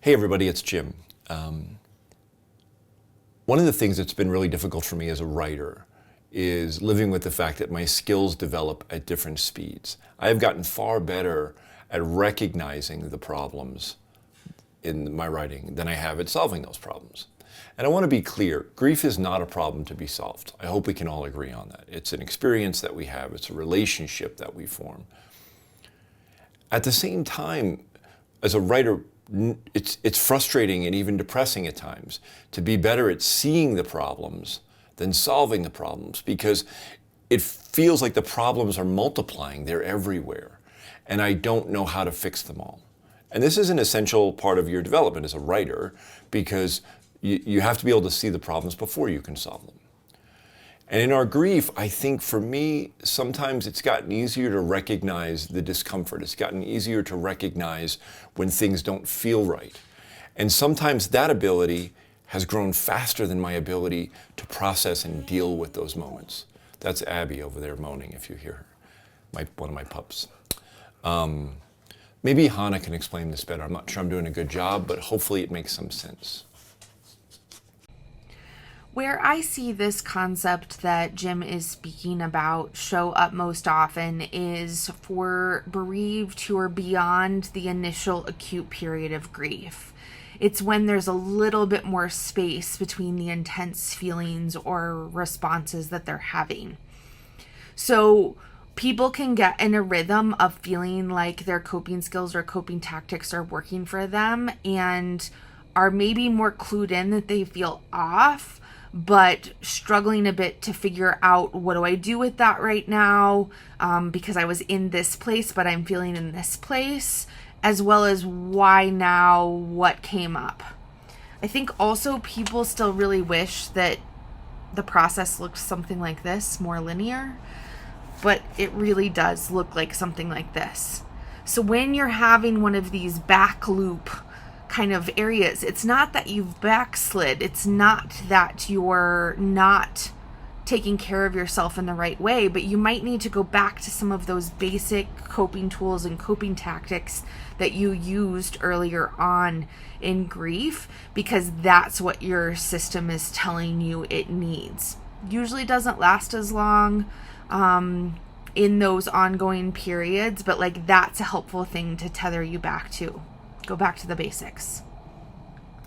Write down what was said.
Hey everybody, it's Jim. One of the things that's been really difficult for me as a writer is living with the fact that my skills develop at different speeds. I have gotten far better at recognizing the problems in my writing than I have at solving those problems. And I want to be clear, grief is not a problem to be solved. I hope we can all agree on that. It's an experience that we have, it's a relationship that we form. At the same time, as a writer, it's frustrating and even depressing at times to be better at seeing the problems than solving the problems, because it feels like the problems are multiplying, they're everywhere, and I don't know how to fix them all. And this is an essential part of your development as a writer, because you have to be able to see the problems before you can solve them. And in our grief, I think for me, sometimes it's gotten easier to recognize the discomfort. It's gotten easier to recognize when things don't feel right. And sometimes that ability has grown faster than my ability to process and deal with those moments. That's Abby over there moaning, if you hear her, one of my pups. Maybe Hannah can explain this better. I'm not sure I'm doing a good job, but hopefully it makes some sense. Where I see this concept that Jim is speaking about show up most often is for bereaved who are beyond the initial acute period of grief. It's when there's a little bit more space between the intense feelings or responses that they're having. So people can get in a rhythm of feeling like their coping skills or coping tactics are working for them and are maybe more clued in that they feel off, but struggling a bit to figure out, what do I do with that right now? Because I was in this place, but I'm feeling in this place, as well as why now, what came up. I think also people still really wish that the process looked something like this, more linear, but it really does look like something like this. So when you're having one of these back loop kind of areas, it's not that you've backslid, it's not that you're not taking care of yourself in the right way, but you might need to go back to some of those basic coping tools and coping tactics that you used earlier on in grief, because that's what your system is telling you it needs. Usually doesn't last as long in those ongoing periods, but like that's a helpful thing to tether you back to. Go back to the basics.